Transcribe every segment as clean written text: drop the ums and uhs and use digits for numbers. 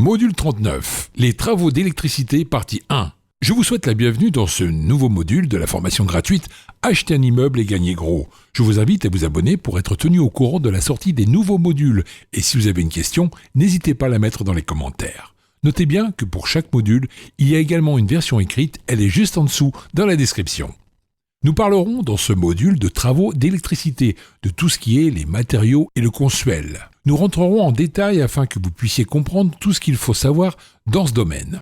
Module 39, les travaux d'électricité, partie 1. Je vous souhaite la bienvenue dans ce nouveau module de la formation gratuite Acheter un immeuble et gagner gros. Je vous invite à vous abonner pour être tenu au courant de la sortie des nouveaux modules. Et si vous avez une question, n'hésitez pas à la mettre dans les commentaires. Notez bien que pour chaque module, il y a également une version écrite, elle est juste en dessous dans la description. Nous parlerons dans ce module de travaux d'électricité, de tout ce qui est les matériaux et le consuel. Nous rentrerons en détail afin que vous puissiez comprendre tout ce qu'il faut savoir dans ce domaine.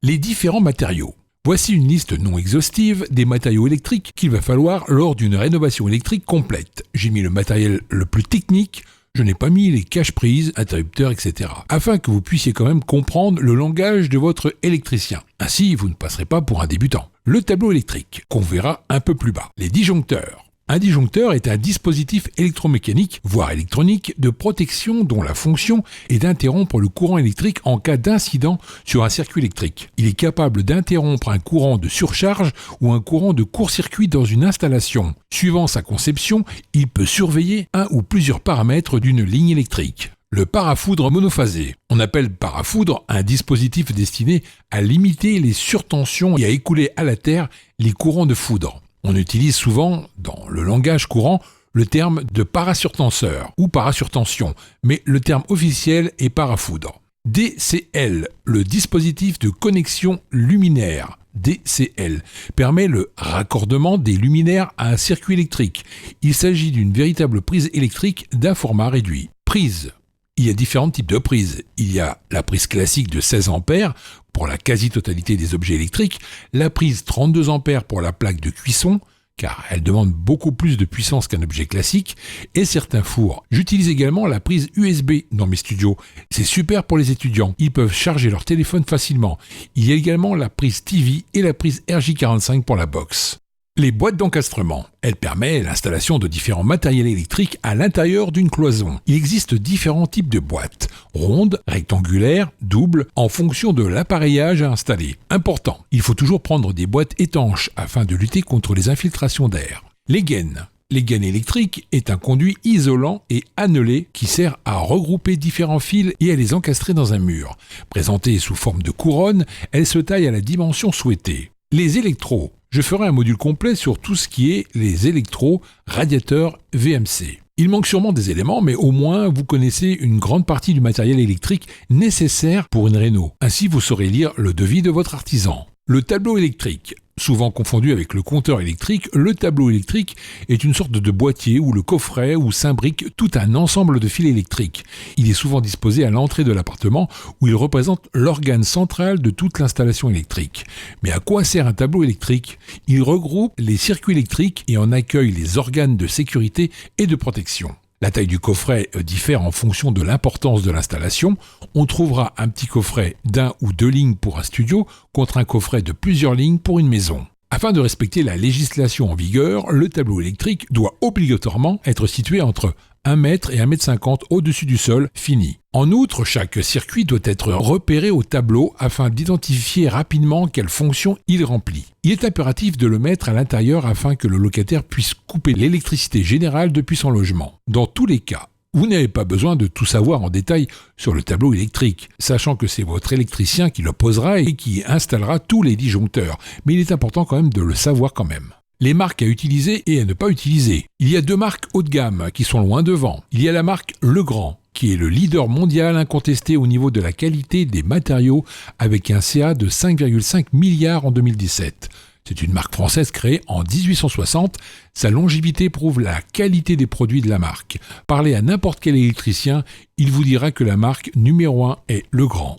Les différents matériaux. Voici une liste non exhaustive des matériaux électriques qu'il va falloir lors d'une rénovation électrique complète. J'ai mis le matériel le plus technique, je n'ai pas mis les cache-prises, interrupteurs, etc. afin que vous puissiez quand même comprendre le langage de votre électricien. Ainsi, vous ne passerez pas pour un débutant. Le tableau électrique, qu'on verra un peu plus bas. Les disjoncteurs. Un disjoncteur est un dispositif électromécanique, voire électronique, de protection dont la fonction est d'interrompre le courant électrique en cas d'incident sur un circuit électrique. Il est capable d'interrompre un courant de surcharge ou un courant de court-circuit dans une installation. Suivant sa conception, il peut surveiller un ou plusieurs paramètres d'une ligne électrique. Le parafoudre monophasé. On appelle parafoudre un dispositif destiné à limiter les surtensions et à écouler à la terre les courants de foudre. On utilise souvent, dans le langage courant, le terme de parasurtenseur ou parasurtension, mais le terme officiel est parafoudre. DCL, le dispositif de connexion luminaire, DCL, permet le raccordement des luminaires à un circuit électrique. Il s'agit d'une véritable prise électrique d'un format réduit. Prise. Il y a différents types de prises. Il y a la prise classique de 16 ampères pour la quasi-totalité des objets électriques, la prise 32 ampères pour la plaque de cuisson, car elle demande beaucoup plus de puissance qu'un objet classique, et certains fours. J'utilise également la prise USB dans mes studios. C'est super pour les étudiants. Ils peuvent charger leur téléphone facilement. Il y a également la prise TV et la prise RJ45 pour la box. Les boîtes d'encastrement. Elle permet l'installation de différents matériels électriques à l'intérieur d'une cloison. Il existe différents types de boîtes, rondes, rectangulaires, doubles, en fonction de l'appareillage à installer. Important, il faut toujours prendre des boîtes étanches afin de lutter contre les infiltrations d'air. Les gaines. Les gaines électriques est un conduit isolant et annelé qui sert à regrouper différents fils et à les encastrer dans un mur. Présentée sous forme de couronne, elle se taille à la dimension souhaitée. Les électrodes. Je ferai un module complet sur tout ce qui est les électrodes, radiateurs, VMC. Il manque sûrement des éléments, mais au moins vous connaissez une grande partie du matériel électrique nécessaire pour une réno. Ainsi, vous saurez lire le devis de votre artisan. Le tableau électrique. Souvent confondu avec le compteur électrique, le tableau électrique est une sorte de boîtier où le coffret où s'imbrique tout un ensemble de fils électriques. Il est souvent disposé à l'entrée de l'appartement où il représente l'organe central de toute l'installation électrique. Mais à quoi sert un tableau électrique ? Il regroupe les circuits électriques et en accueille les organes de sécurité et de protection. La taille du coffret diffère en fonction de l'importance de l'installation. On trouvera un petit coffret d'1 ou 2 lignes pour un studio contre un coffret de plusieurs lignes pour une maison. Afin de respecter la législation en vigueur, le tableau électrique doit obligatoirement être situé entre 1 mètre et 1,50 m au-dessus du sol, fini. En outre, chaque circuit doit être repéré au tableau afin d'identifier rapidement quelle fonction il remplit. Il est impératif de le mettre à l'intérieur afin que le locataire puisse couper l'électricité générale depuis son logement. Dans tous les cas, vous n'avez pas besoin de tout savoir en détail sur le tableau électrique, sachant que c'est votre électricien qui le posera et qui installera tous les disjoncteurs. Mais il est important quand même de le savoir quand même. Les marques à utiliser et à ne pas utiliser. Il y a 2 marques haut de gamme qui sont loin devant. Il y a la marque Legrand, qui est le leader mondial incontesté au niveau de la qualité des matériaux avec un CA de 5,5 milliards en 2017. C'est une marque française créée en 1860. Sa longévité prouve la qualité des produits de la marque. Parlez à n'importe quel électricien, il vous dira que la marque numéro 1 est Legrand.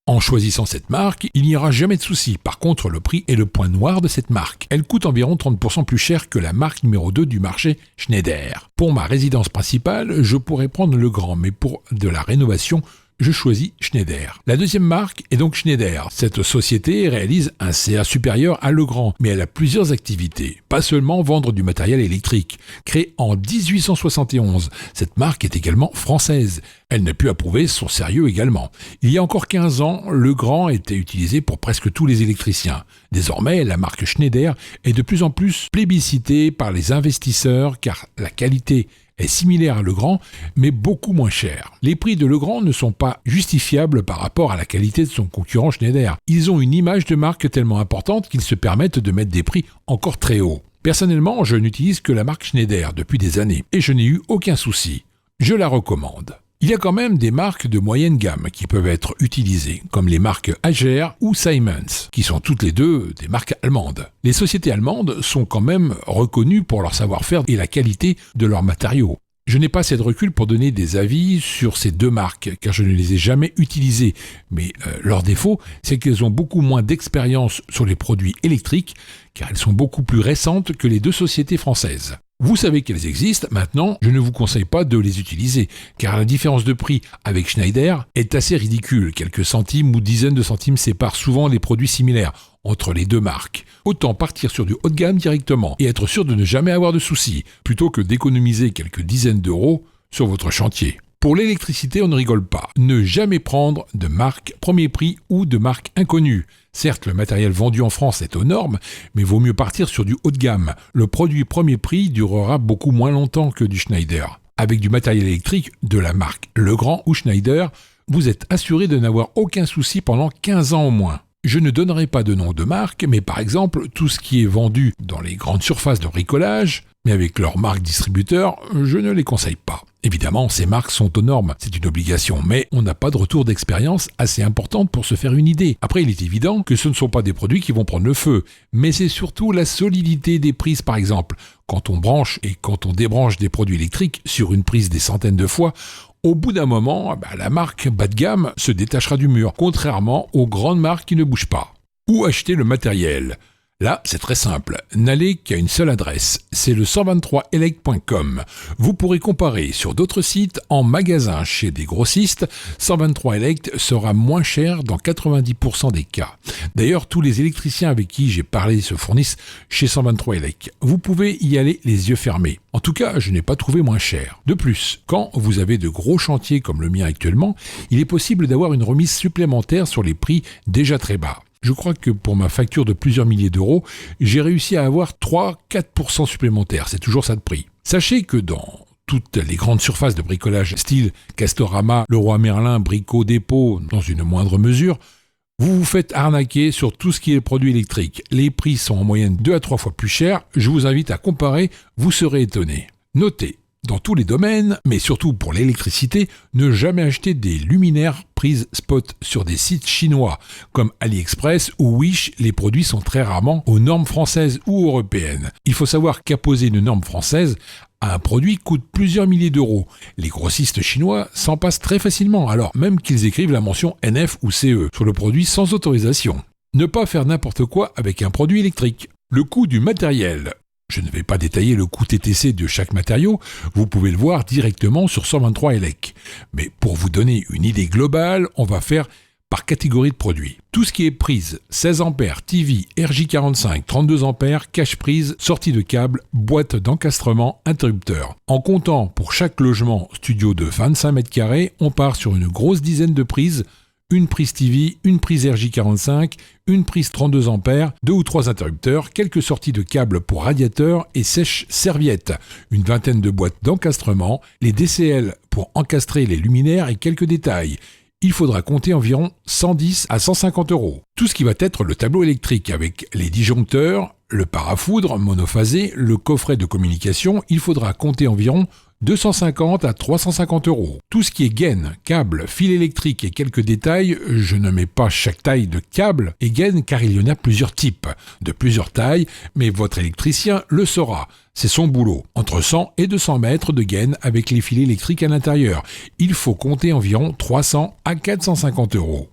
En choisissant cette marque, il n'y aura jamais de souci. Par contre, le prix est le point noir de cette marque. Elle coûte environ 30% plus cher que la marque numéro 2 du marché, Schneider. Pour ma résidence principale, je pourrais prendre Legrand, mais pour de la rénovation, je choisis Schneider. La deuxième marque est donc Schneider. Cette société réalise un CA supérieur à Legrand, mais elle a plusieurs activités. Pas seulement vendre du matériel électrique. Créée en 1871, cette marque est également française. Elle n'a pu approuver son sérieux également. Il y a encore 15 ans, Legrand était utilisé pour presque tous les électriciens. Désormais, la marque Schneider est de plus en plus plébiscitée par les investisseurs car la qualité est similaire à Legrand, mais beaucoup moins cher. Les prix de Legrand ne sont pas justifiables par rapport à la qualité de son concurrent Schneider. Ils ont une image de marque tellement importante qu'ils se permettent de mettre des prix encore très hauts. Personnellement, je n'utilise que la marque Schneider depuis des années et je n'ai eu aucun souci. Je la recommande. Il y a quand même des marques de moyenne gamme qui peuvent être utilisées, comme les marques Ager ou Siemens, qui sont toutes les deux des marques allemandes. Les sociétés allemandes sont quand même reconnues pour leur savoir-faire et la qualité de leurs matériaux. Je n'ai pas assez de recul pour donner des avis sur ces deux marques, car je ne les ai jamais utilisées. Mais leur défaut, c'est qu'elles ont beaucoup moins d'expérience sur les produits électriques, car elles sont beaucoup plus récentes que les deux sociétés françaises. Vous savez qu'elles existent, maintenant, je ne vous conseille pas de les utiliser, car la différence de prix avec Schneider est assez ridicule. Quelques centimes ou dizaines de centimes séparent souvent les produits similaires entre les deux marques. Autant partir sur du haut de gamme directement et être sûr de ne jamais avoir de soucis, plutôt que d'économiser quelques dizaines d'euros sur votre chantier. Pour l'électricité, on ne rigole pas. Ne jamais prendre de marque premier prix ou de marque inconnue. Certes, le matériel vendu en France est aux normes, mais vaut mieux partir sur du haut de gamme. Le produit premier prix durera beaucoup moins longtemps que du Schneider. Avec du matériel électrique de la marque Legrand ou Schneider, vous êtes assuré de n'avoir aucun souci pendant 15 ans au moins. Je ne donnerai pas de nom de marque, mais par exemple, tout ce qui est vendu dans les grandes surfaces de bricolage, mais avec leur marque distributeur, je ne les conseille pas. Évidemment, ces marques sont aux normes, c'est une obligation, mais on n'a pas de retour d'expérience assez importante pour se faire une idée. Après, il est évident que ce ne sont pas des produits qui vont prendre le feu, mais c'est surtout la solidité des prises par exemple. Quand on branche et quand on débranche des produits électriques sur une prise des centaines de fois, au bout d'un moment, la marque bas de gamme se détachera du mur, contrairement aux grandes marques qui ne bougent pas. Où acheter le matériel ? Là, c'est très simple. N'allez qu'à une seule adresse, c'est le 123elect.com. Vous pourrez comparer sur d'autres sites en magasin chez des grossistes. 123elect sera moins cher dans 90% des cas. D'ailleurs, tous les électriciens avec qui j'ai parlé se fournissent chez 123elect. Vous pouvez y aller les yeux fermés. En tout cas, je n'ai pas trouvé moins cher. De plus, quand vous avez de gros chantiers comme le mien actuellement, il est possible d'avoir une remise supplémentaire sur les prix déjà très bas. Je crois que pour ma facture de plusieurs milliers d'euros, j'ai réussi à avoir 3-4% supplémentaires. C'est toujours ça de prix. Sachez que dans toutes les grandes surfaces de bricolage style Castorama, Leroy Merlin, Brico Dépôt, dans une moindre mesure, vous vous faites arnaquer sur tout ce qui est produit électrique. Les prix sont en moyenne 2 à 3 fois plus chers. Je vous invite à comparer, vous serez étonné. Notez, dans tous les domaines, mais surtout pour l'électricité, ne jamais acheter des luminaires prises spot sur des sites chinois. Comme AliExpress ou Wish, les produits sont très rarement aux normes françaises ou européennes. Il faut savoir qu'apposer une norme française à un produit coûte plusieurs milliers d'euros. Les grossistes chinois s'en passent très facilement, alors même qu'ils écrivent la mention NF ou CE sur le produit sans autorisation. Ne pas faire n'importe quoi avec un produit électrique. Le coût du matériel. Je ne vais pas détailler le coût TTC de chaque matériau, vous pouvez le voir directement sur 123elect. Mais pour vous donner une idée globale, on va faire par catégorie de produits. Tout ce qui est prise, 16 A, TV, RJ45, 32 A, cache prise, sortie de câble, boîte d'encastrement, interrupteur. En comptant pour chaque logement studio de 25 m², on part sur une grosse dizaine de prises, une prise TV, une prise RJ45, une prise 32 A, 2 ou 3 interrupteurs, quelques sorties de câbles pour radiateurs et sèche-serviettes, une vingtaine de boîtes d'encastrement, les DCL pour encastrer les luminaires et quelques détails. Il faudra compter environ 110 à 150 euros. Tout ce qui va être le tableau électrique avec les disjoncteurs, le parafoudre monophasé, le coffret de communication, il faudra compter environ 250 à 350 euros. Tout ce qui est gaine, câble, fil électrique et quelques détails, je ne mets pas chaque taille de câble et gaine car il y en a plusieurs types, de plusieurs tailles, mais votre électricien le saura. C'est son boulot. Entre 100 et 200 mètres de gaine avec les fils électriques à l'intérieur. Il faut compter environ 300 à 450 euros.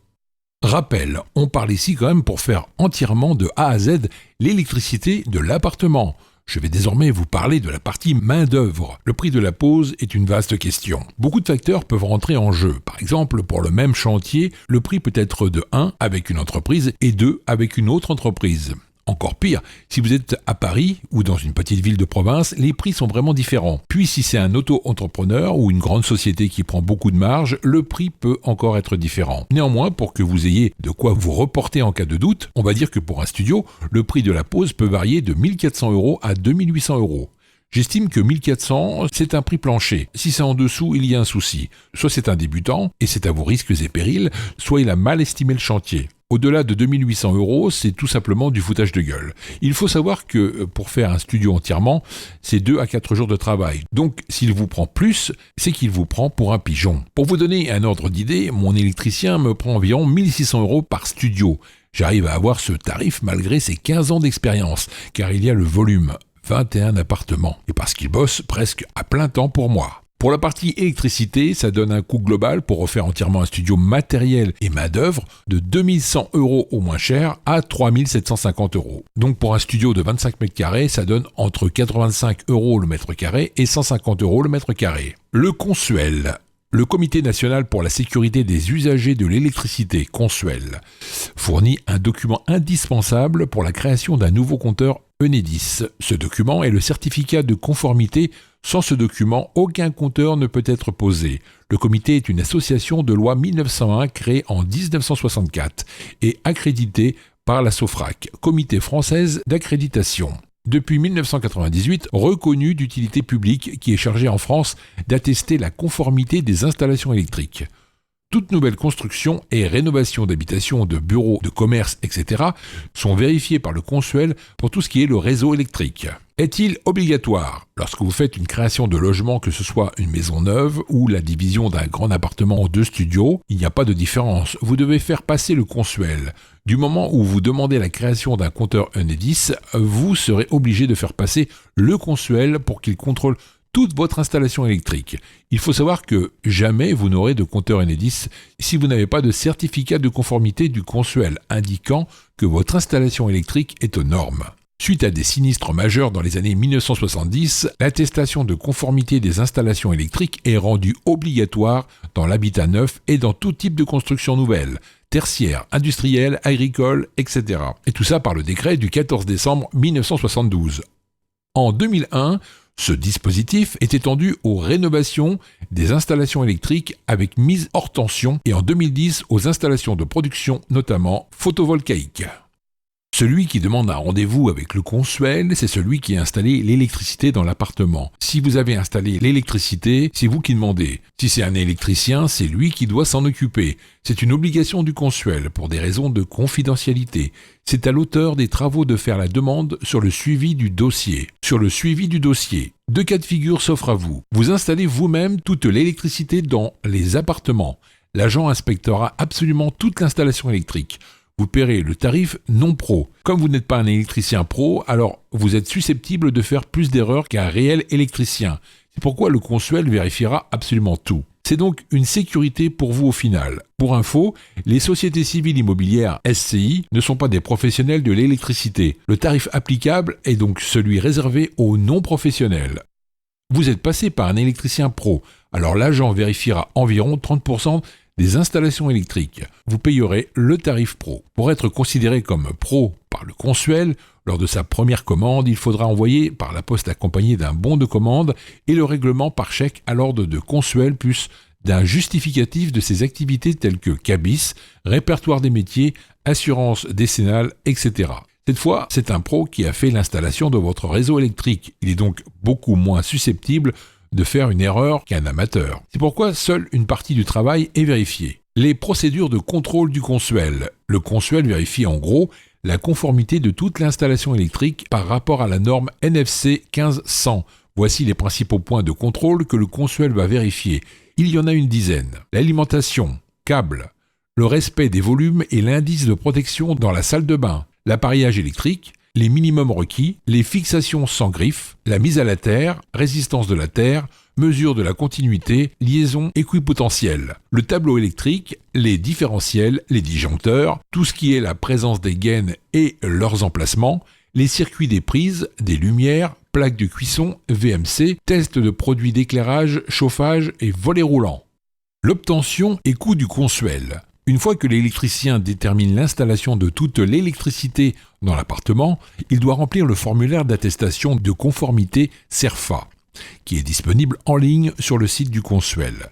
Rappel, on parle ici quand même pour faire entièrement de A à Z l'électricité de l'appartement. Je vais désormais vous parler de la partie main-d'œuvre. Le prix de la pose est une vaste question. Beaucoup de facteurs peuvent rentrer en jeu. Par exemple, pour le même chantier, le prix peut être de 1 avec une entreprise et 2 avec une autre entreprise. Encore pire, si vous êtes à Paris ou dans une petite ville de province, les prix sont vraiment différents. Puis si c'est un auto-entrepreneur ou une grande société qui prend beaucoup de marge, le prix peut encore être différent. Néanmoins, pour que vous ayez de quoi vous reporter en cas de doute, on va dire que pour un studio, le prix de la pose peut varier de 1 400 euros à 2 800 euros. J'estime que 1400, c'est un prix plancher. Si c'est en dessous, il y a un souci. Soit c'est un débutant, et c'est à vos risques et périls, soit il a mal estimé le chantier. Au-delà de 2800 €, c'est tout simplement du foutage de gueule. Il faut savoir que pour faire un studio entièrement, c'est 2 à 4 jours de travail. Donc s'il vous prend plus, c'est qu'il vous prend pour un pigeon. Pour vous donner un ordre d'idée, mon électricien me prend environ 1600 € par studio. J'arrive à avoir ce tarif malgré ses 15 ans d'expérience, car il y a le volume, 21 appartements, et parce qu'il bosse presque à plein temps pour moi. Pour la partie électricité, ça donne un coût global pour refaire entièrement un studio matériel et main-d'œuvre de 2100 € au moins cher à 3750 €. Donc pour un studio de 25 mètres carrés, ça donne entre 85 € le mètre carré et 150 € le mètre carré. Le Consuel. Le Comité national pour la sécurité des usagers de l'électricité, Consuel, fournit un document indispensable pour la création d'un nouveau compteur Enedis. Ce document est le certificat de conformité. Sans ce document, aucun compteur ne peut être posé. Le comité est une association de loi 1901 créée en 1964 et accréditée par la SOFRAC, Comité française d'accréditation. Depuis 1998, reconnu d'utilité publique qui est chargé en France d'attester la conformité des installations électriques. Toute nouvelle construction et rénovation d'habitations, de bureaux, de commerce, etc. sont vérifiées par le Consuel pour tout ce qui est le réseau électrique. Est-il obligatoire? Lorsque vous faites une création de logement, que ce soit une maison neuve ou la division d'un grand appartement en 2 studios, il n'y a pas de différence. Vous devez faire passer le Consuel. Du moment où vous demandez la création d'un compteur Enedis, vous serez obligé de faire passer le Consuel pour qu'il contrôle toute votre installation électrique. Il faut savoir que jamais vous n'aurez de compteur Enedis si vous n'avez pas de certificat de conformité du Consuel indiquant que votre installation électrique est aux normes. Suite à des sinistres majeurs dans les années 1970, l'attestation de conformité des installations électriques est rendue obligatoire dans l'habitat neuf et dans tout type de construction nouvelle, tertiaire, industrielle, agricole, etc. Et tout ça par le décret du 14 décembre 1972. En 2001, ce dispositif est étendu aux rénovations des installations électriques avec mise hors tension et en 2010 aux installations de production, notamment photovoltaïques. Celui qui demande un rendez-vous avec le Consuel, c'est celui qui a installé l'électricité dans l'appartement. Si vous avez installé l'électricité, c'est vous qui demandez. Si c'est un électricien, c'est lui qui doit s'en occuper. C'est une obligation du Consuel pour des raisons de confidentialité. C'est à l'auteur des travaux de faire la demande sur le suivi du dossier. Sur le suivi du dossier, 2 cas de figure s'offrent à vous. Vous installez vous-même toute l'électricité dans les appartements. L'agent inspectera absolument toute l'installation électrique. Vous paierez le tarif non pro. Comme vous n'êtes pas un électricien pro, alors vous êtes susceptible de faire plus d'erreurs qu'un réel électricien. C'est pourquoi le Consuel vérifiera absolument tout. C'est donc une sécurité pour vous au final. Pour info, les sociétés civiles immobilières SCI ne sont pas des professionnels de l'électricité. Le tarif applicable est donc celui réservé aux non-professionnels. Vous êtes passé par un électricien pro, alors l'agent vérifiera environ 30% des installations électriques. Vous payerez le tarif pro. Pour être considéré comme pro par le Consuel, lors de sa première commande, il faudra envoyer par la poste accompagné d'un bon de commande et le règlement par chèque à l'ordre de Consuel plus d'un justificatif de ses activités telles que cabis, répertoire des métiers, assurance décennale, etc. Cette fois, c'est un pro qui a fait l'installation de votre réseau électrique. Il est donc beaucoup moins susceptible de faire une erreur qu'un amateur. C'est pourquoi seule une partie du travail est vérifiée. Les procédures de contrôle du Consuel. Le Consuel vérifie en gros la conformité de toute l'installation électrique par rapport à la norme NFC 1500. Voici les principaux points de contrôle que le Consuel va vérifier. Il y en a une dizaine. L'alimentation, câble, le respect des volumes et l'indice de protection dans la salle de bain, l'appareillage électrique, les minimums requis, les fixations sans griffe, la mise à la terre, résistance de la terre, mesure de la continuité, liaison équipotentielle, le tableau électrique, les différentiels, les disjoncteurs, tout ce qui est la présence des gaines et leurs emplacements, les circuits des prises, des lumières, plaques de cuisson, VMC, tests de produits d'éclairage, chauffage et volets roulants. L'obtention et coût du Consuel. Une fois que l'électricien détermine l'installation de toute l'électricité dans l'appartement, il doit remplir le formulaire d'attestation de conformité CERFA, qui est disponible en ligne sur le site du Consuel.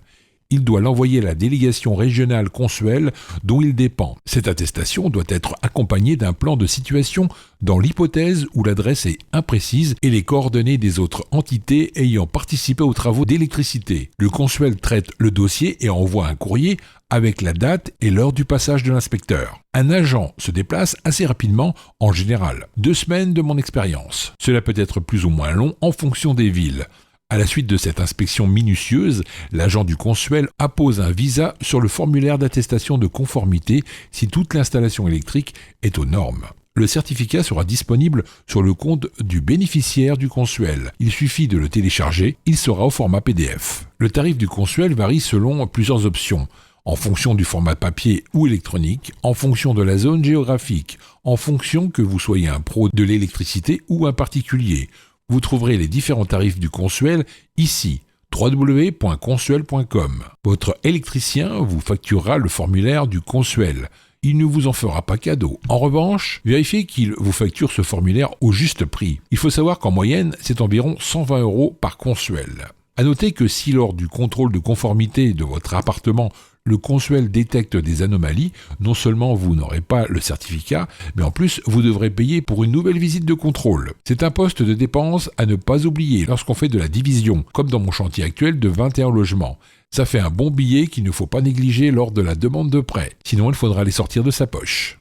il doit l'envoyer à la délégation régionale Consuel dont il dépend. Cette attestation doit être accompagnée d'un plan de situation dans l'hypothèse où l'adresse est imprécise et les coordonnées des autres entités ayant participé aux travaux d'électricité. Le Consuel traite le dossier et envoie un courrier avec la date et l'heure du passage de l'inspecteur. Un agent se déplace assez rapidement, en général 2 semaines de mon expérience. Cela peut être plus ou moins long en fonction des villes. À la suite de cette inspection minutieuse, l'agent du Consuel appose un visa sur le formulaire d'attestation de conformité si toute l'installation électrique est aux normes. Le certificat sera disponible sur le compte du bénéficiaire du Consuel. Il suffit de le télécharger, il sera au format PDF. Le tarif du Consuel varie selon plusieurs options, en fonction du format papier ou électronique, en fonction de la zone géographique, en fonction que vous soyez un pro de l'électricité ou un particulier. Vous trouverez les différents tarifs du Consuel ici, www.consuel.com. Votre électricien vous facturera le formulaire du Consuel. Il ne vous en fera pas cadeau. En revanche, vérifiez qu'il vous facture ce formulaire au juste prix. Il faut savoir qu'en moyenne, c'est environ 120 € par Consuel. À noter que si lors du contrôle de conformité de votre appartement, le Consuel détecte des anomalies, non seulement vous n'aurez pas le certificat, mais en plus vous devrez payer pour une nouvelle visite de contrôle. C'est un poste de dépense à ne pas oublier lorsqu'on fait de la division, comme dans mon chantier actuel de 21 logements. Ça fait un bon billet qu'il ne faut pas négliger lors de la demande de prêt, sinon il faudra les sortir de sa poche.